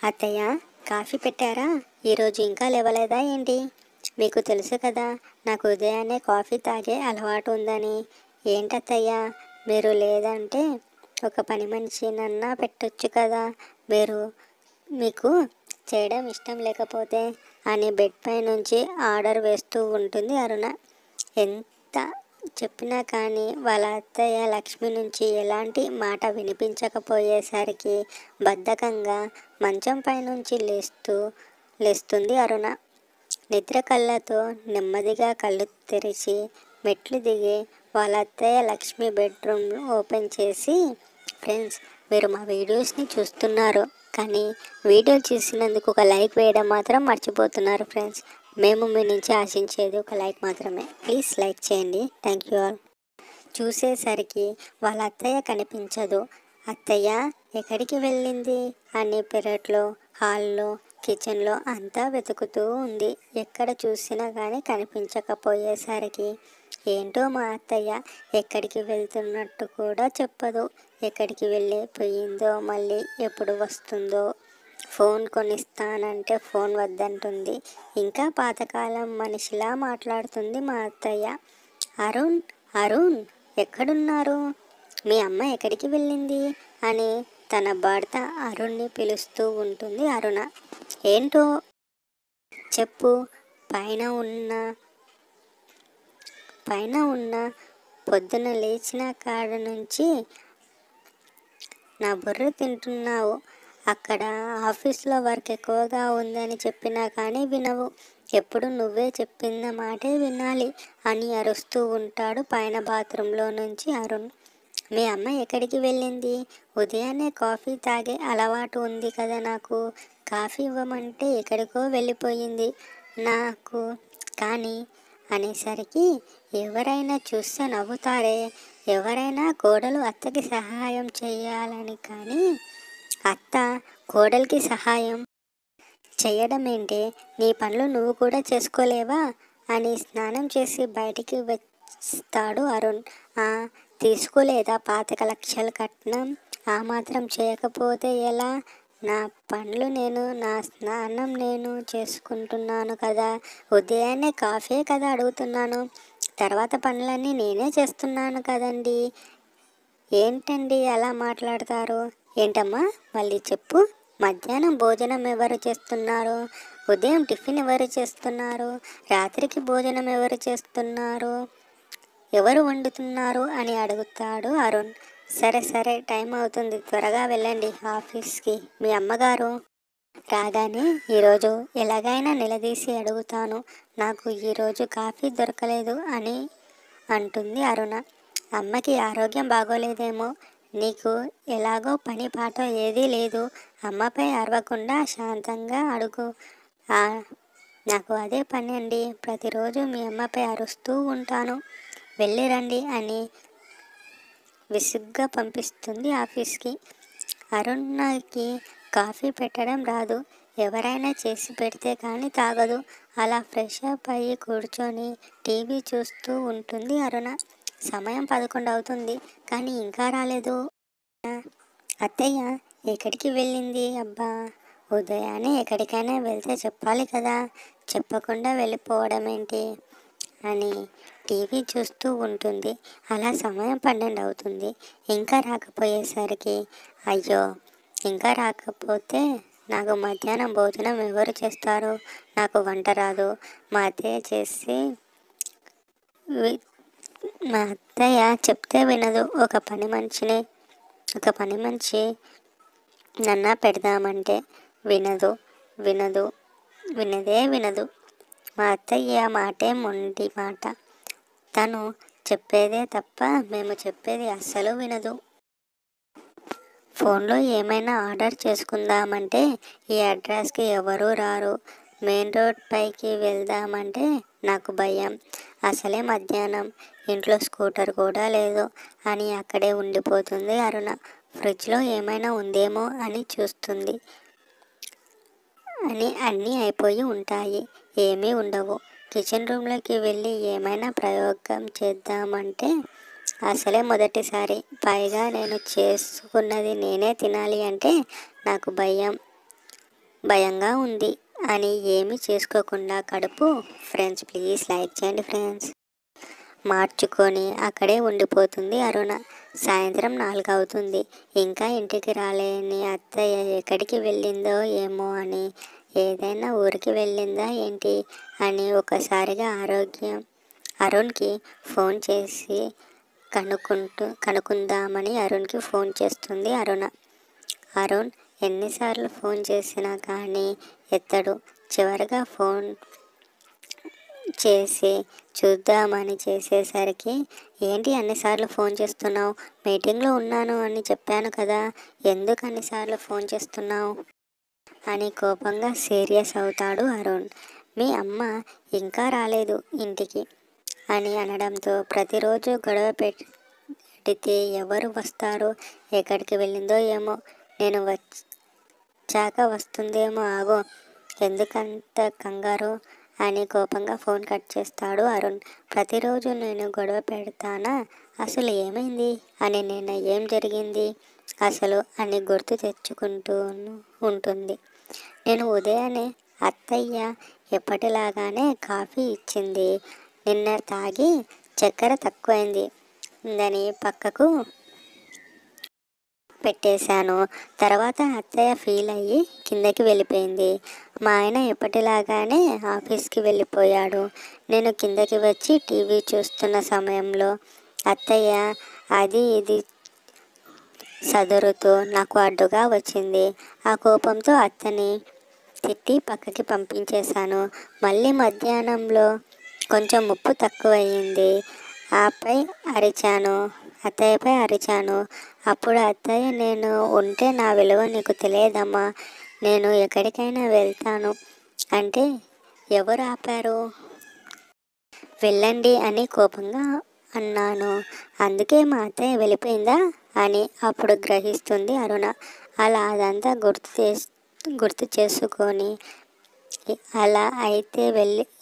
అత్తయ్య, కాఫీ పెట్టారా? ఈరోజు ఇంకా లేవలేదా ఏంటి? మీకు తెలుసు కదా, నాకు ఉదయాన్నే కాఫీ తాగే అలవాటు ఉందని. ఏంటత్తయ్య, మీరు లేదంటే ఒక పని మనిషినన్నా పెట్టొచ్చు కదా. మీకు చేయడం ఇష్టం లేకపోతే అని బెడ్ పై నుంచి ఆర్డర్ వేస్తూ ఉంటుంది అరుణ. ఎంత చెప్పినా కానీ వాళ్ళ అత్తయ్య లక్ష్మి నుంచి ఎలాంటి మాట వినిపించకపోయేసరికి బద్ధకంగా మంచం పైనుంచి లేస్తుంది అరుణ. నిద్ర కళ్ళతో నెమ్మదిగా కళ్ళు తెరిచి మెట్లు దిగి వాళ్ళ అత్తయ్య లక్ష్మి బెడ్రూమ్ ఓపెన్ చేసి, ఫ్రెండ్స్, మీరు మా వీడియోస్ని చూస్తున్నారు కానీ వీడియోలు చూసినందుకు ఒక లైక్ వేయడం మాత్రం మర్చిపోతున్నారు ఫ్రెండ్స్. మేము మీ నుంచి ఆశించేది ఒక లైక్ మాత్రమే. ప్లీజ్ లైక్ చేయండి. Thank you all. చూసేసరికి వాళ్ళ అత్తయ్య కనిపించదు. అత్తయ్య ఎక్కడికి వెళ్ళింది అని పెరట్లో, హాల్లో, కిచెన్లో అంతా వెతుకుతూ ఉంది. ఎక్కడ చూసినా కానీ కనిపించకపోయేసరికి ఏంటో మా అత్తయ్య ఎక్కడికి వెళ్తున్నట్టు కూడా చెప్పదు. ఎక్కడికి వెళ్ళిపోయిందో, మళ్ళీ ఎప్పుడు వస్తుందో. ఫోన్ కొనిస్తానంటే ఫోన్ వద్దంటుంది. ఇంకా పాతకాలం మనిషిలా మాట్లాడుతుంది మా అత్తయ్య. అరుణ్, అరుణ్, ఎక్కడున్నారు? మీ అమ్మ ఎక్కడికి వెళ్ళింది అని తన భర్త అరుణ్ని పిలుస్తూ ఉంటుంది అరుణ. ఏంటో చెప్పు. పైన ఉన్న పొద్దున లేచిన కాడ నుంచి నా బుర్ర తింటున్నావు. అక్కడ ఆఫీస్లో వర్క్ ఎక్కువగా ఉందని చెప్పినా కానీ వినవు. ఎప్పుడు నువ్వే చెప్పిన మాటే వినాలి అని అరుస్తూ ఉంటాడు పైన బాత్రూంలో నుంచి అరుణ్. మీ అమ్మ ఎక్కడికి వెళ్ళింది? ఉదయాన్నే కాఫీ తాగే అలవాటు ఉంది కదా నాకు. కాఫీ ఇవ్వమంటే ఎక్కడికో వెళ్ళిపోయింది నాకు కానీ అనేసరికి ఎవరైనా చూస్తే నవ్వుతారే. ఎవరైనా కోడలు అత్తకి సహాయం చేయాలని, కానీ అత్త కోడలికి సహాయం చేయడం ఏంటి? నీ పనులు నువ్వు కూడా చేసుకోలేవా అని స్నానం చేసి బయటికి వస్తాడు అరుణ్. తీసుకోలేదా పాతిక లక్షల కట్నం? ఆ మాత్రం చేయకపోతే ఎలా? నా పనులు నేను, నా స్నానం నేను చేసుకుంటున్నాను కదా. ఉదయాన్నే కాఫీ కదా అడుగుతున్నాను. తర్వాత పనులన్నీ నేనే చేస్తున్నాను కదండి. ఏంటండి అలా మాట్లాడతారు? ఏంటమ్మా, మళ్ళీ చెప్పు. మధ్యాహ్నం భోజనం ఎవరు చేస్తున్నారు? ఉదయం టిఫిన్ ఎవరు చేస్తున్నారు? రాత్రికి భోజనం ఎవరు చేస్తున్నారు? ఎవరు వండుతున్నారు అని అడుగుతాడు అరుణ్. సరే టైం అవుతుంది, త్వరగా వెళ్ళండి ఆఫీస్కి. మీ అమ్మగారు రాగానే ఈరోజు ఎలాగైనా నిలదీసి అడుగుతాను. నాకు ఈరోజు కాఫీ దొరకలేదు అని అంటుంది అరుణ. అమ్మకి ఆరోగ్యం బాగోలేదేమో. నీకు ఎలాగో పని పాట ఏదీ లేదు. అమ్మపై అరవకుండా శాంతంగా అడుగు. నాకు అదే పని అండి. ప్రతిరోజు మీ అమ్మపై అరుస్తూ ఉంటాను. వెళ్ళిరండి అని విసుగ్గా పంపిస్తుంది ఆఫీస్కి. అరుణకి కాఫీ పెట్టడం రాదు. ఎవరైనా చేసి పెడితే కానీ తాగదు. అలా ఫ్రెష్ అప్ అయ్యి కూర్చొని టీవీ చూస్తూ ఉంటుంది అరుణ. సమయం 11 అవుతుంది కానీ ఇంకా రాలేదు. అత్తయ్య ఎక్కడికి వెళ్ళింది? అబ్బా, ఉదయాన్నే ఎక్కడికైనా వెళ్తే చెప్పాలి కదా, చెప్పకుండా వెళ్ళిపోవడం ఏంటి అని టీవీ చూస్తూ ఉంటుంది. అలా సమయం 12 అవుతుంది. ఇంకా రాకపోయేసరికి, అయ్యో, ఇంకా రాకపోతే నాకు మధ్యాహ్నం భోజనం ఎవరు చేస్తారు? నాకు వంట రాదు. మా అత్తయ్య చెప్తే వినదు. ఒక పని మనిషి నన్న పెడదామంటే వినదే వినదు. మా అత్తయ్య మాటే మొండి మాట. తను చెప్పేదే తప్ప మేము చెప్పేది అస్సలు వినదు. ఫోన్లో ఏమైనా ఆర్డర్ చేసుకుందామంటే ఈ అడ్రస్కి ఎవరూ రారు. మెయిన్ రోడ్ పైకి వెళ్దామంటే నాకు భయం. అసలే మధ్యాహ్నం, ఇంట్లో స్కూటర్ కూడా లేదు అని అక్కడే ఉండిపోతుంది అరుణ. ఫ్రిడ్జ్లో ఏమైనా ఉందేమో అని చూస్తుంది. అన్నీ అయిపోయి ఉంటాయి. ఏమీ ఉండవు. కిచెన్ రూమ్లోకి వెళ్ళి ఏమైనా ప్రయోగం చేద్దామంటే అసలే మొదటిసారి. పైగా నేను చేసుకున్నది నేనే తినాలి అంటే నాకు భయం. భయంగా ఉంది అని ఏమీ చేసుకోకుండా కడుపు. ఫ్రెండ్స్ ప్లీజ్ లైక్ చేయండి ఫ్రెండ్స్. మార్చుకొని అక్కడే ఉండిపోతుంది అరుణ. సాయంత్రం 4 అవుతుంది. ఇంకా ఇంటికి రాలేని అత్తయ్య ఎక్కడికి వెళ్ళిందో ఏమో అని, ఏదైనా ఊరికి వెళ్ళిందా ఏంటి అని ఒకసారిగా అరుణ్కి ఫోన్ చేసి కనుక్కుందామని అరుణ్కి ఫోన్ చేస్తుంది అరుణ. అరుణ్ ఎన్నిసార్లు ఫోన్ చేసినా కానీ ఎత్తడు. చివరిగా ఫోన్ చేసి చూద్దామని చేసేసరికి, ఏంటి అన్నిసార్లు ఫోన్ చేస్తున్నావు? మీటింగ్లో ఉన్నాను అని చెప్పాను కదా, ఎందుకు అన్నిసార్లు ఫోన్ చేస్తున్నావు అని కోపంగా సీరియస్ అవుతాడు అరుణ్. మీ అమ్మ ఇంకా రాలేదు ఇంటికి అని అనడంతో, ప్రతిరోజు గొడవ పెడితే ఎవరు వస్తారు? ఎక్కడికి వెళ్ళిందో ఏమో, నేను వచ్చాక వస్తుందేమో, ఆగో, ఎందుకంత కంగారు అని కోపంగా ఫోన్ కట్ చేస్తాడు అరుణ్. ప్రతిరోజు నేను గొడవ పెడతానా? అసలు ఏమైంది అని, నిన్న ఏం జరిగింది అసలు అని గుర్తు తెచ్చుకుంటూ ఉంటుంది. నేను ఉదయాన్నే అత్తయ్య ఎప్పటిలాగానే కాఫీ ఇచ్చింది. నిన్న తాగి చక్కెర తక్కువైంది ఉందని పక్కకు పెట్టేశాను. తర్వాత అత్తయ్య ఫీల్ అయ్యి కిందకి వెళ్ళిపోయింది. మా ఆయన ఎప్పటిలాగానే ఆఫీస్కి వెళ్ళిపోయాడు. నేను కిందకి వచ్చి టీవీ చూస్తున్న సమయంలో అత్తయ్య అది ఇది సదురుతూ నాకు అడ్డుగా వచ్చింది. ఆ కోపంతో అత్తని తిట్టి పక్కకి పంపించేశాను. మళ్ళీ మధ్యాహ్నంలో కొంచెం ఉప్పు తక్కువయ్యింది. అత్తయ్యపై అరిచాను. అప్పుడు అత్తయ్య, నేను ఉంటే నా విలువ నీకు తెలియదమ్మా, నేను ఎక్కడికైనా వెళ్తాను అంటే ఎవరు ఆపారు? వెళ్ళండి అని కోపంగా అన్నాను. అందుకే మా అత్తయ్య వెళ్ళిపోయిందా అని అప్పుడు గ్రహిస్తుంది అరుణ. అలా అదంతా గుర్తు చేసుకొని, అలా అయితే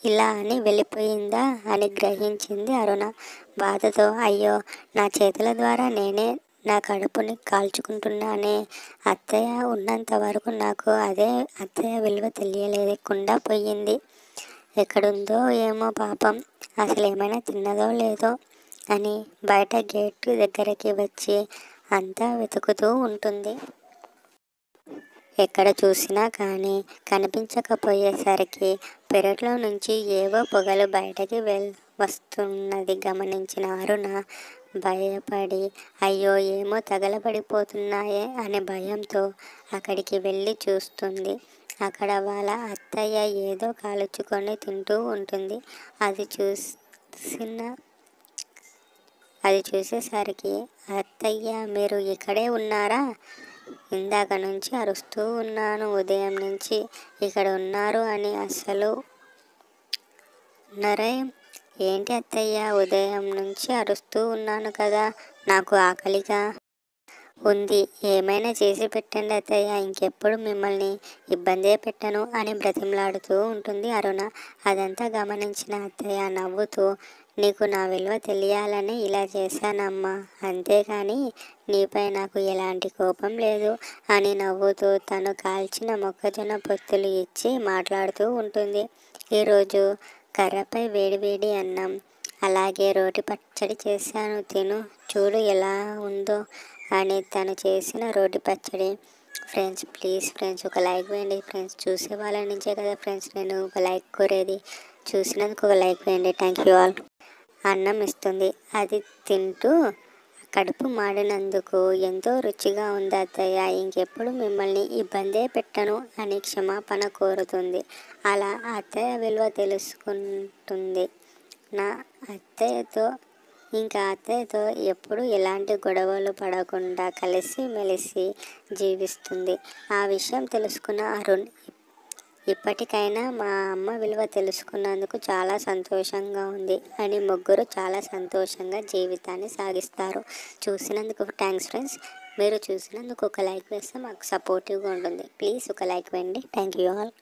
ఇలా అని వెళ్ళిపోయిందా అని గ్రహించింది అరుణ బాధతో. అయ్యో, నా చేతుల ద్వారా నేనే నా కడుపుని కాల్చుకుంటున్నానే. అత్తయ్య ఉన్నంత వరకు నాకు అత్తయ్య విలువ తెలియలేకుండా పోయింది. ఎక్కడుందో ఏమో పాపం, అసలు ఏమైనా తిన్నదో లేదో అని బయట గేట్ దగ్గరికి వచ్చి అంతా వెతుకుతూ ఉంటుంది. ఎక్కడ చూసినా కానీ కనిపించకపోయేసరికి పెరట్లో నుంచి ఏవో పొగలు బయటకి వస్తున్నది గమనించిన అరుణ భయపడి, అయ్యో ఏమో తగలబడిపోతున్నాయే అనే భయంతో అక్కడికి వెళ్ళి చూస్తుంది. అక్కడ వాళ్ళ అత్తయ్య ఏదో కాల్చుకొని తింటూ ఉంటుంది. అది చూసేసరికి, అత్తయ్య మీరు ఇక్కడే ఉన్నారా? ఇందాక నుంచి అరుస్తూ ఉన్నాను, ఉదయం నుంచి ఇక్కడ ఉన్నారు అని అసలు ఉన్నారే ఏంటి అత్తయ్య? ఉదయం నుంచి అరుస్తూ ఉన్నాను కదా, నాకు ఆకలిగా ఉంది, ఏమైనా చేసి పెట్టండి అత్తయ్య, ఇంకెప్పుడు మిమ్మల్ని ఇబ్బందే పెట్టను అని బ్రతిమలాడుతూ ఉంటుంది అరుణ. అదంతా గమనించిన అత్తయ్య నవ్వుతూ, నీకు నా విలువ తెలియాలని ఇలా చేశానమ్మా, అంతేకాని నీపై నాకు ఎలాంటి కోపం లేదు అని నవ్వుతూ తను కాల్చిన మొక్కజొన్న పొత్తులు ఇచ్చి మాట్లాడుతూ ఉంటుంది. ఈరోజు కర్రపై వేడివేడి అన్నం, అలాగే రోటి పచ్చడి చేశాను, తిను చూడు ఎలా ఉందో అని తను చేసిన రోటి పచ్చడి. ఫ్రెండ్స్ ప్లీజ్ ఫ్రెండ్స్ ఒక లైక్ వేయండి ఫ్రెండ్స్. చూసే వాళ్ళ నుంచే కదా ఫ్రెండ్స్ నేను ఒక లైక్ కోరేది. చూసినందుకు ఒక లైక్ వేయండి. Thank you all. అన్నం ఇస్తుంది. అది తింటూ, కడుపు మాడినందుకు ఎంతో రుచిగా ఉంది అత్తయ్య, ఇంకెప్పుడు మిమ్మల్ని ఇబ్బందే పెట్టను అని క్షమాపణ కోరుతుంది. అలా అత్తయ్య విలువ తెలుసుకుంటుంది. అత్తయ్యతో ఎప్పుడు ఎలాంటి గొడవలు పడకుండా కలిసి మెలిసి జీవిస్తుంది. ఆ విషయం తెలుసుకున్న అరుణ్, ఇప్పటికైనా మా అమ్మ విలువ తెలుసుకున్నందుకు చాలా సంతోషంగా ఉంది అని ముగ్గురు చాలా సంతోషంగా జీవితాన్ని సాగిస్తారు. చూసినందుకు థ్యాంక్స్ ఫ్రెండ్స్. మీరు చూసినందుకు ఒక లైక్ వేస్తే మాకు సపోర్టివ్గా ఉంటుంది. ప్లీజ్ ఒక లైక్ వేయండి. Thank you all.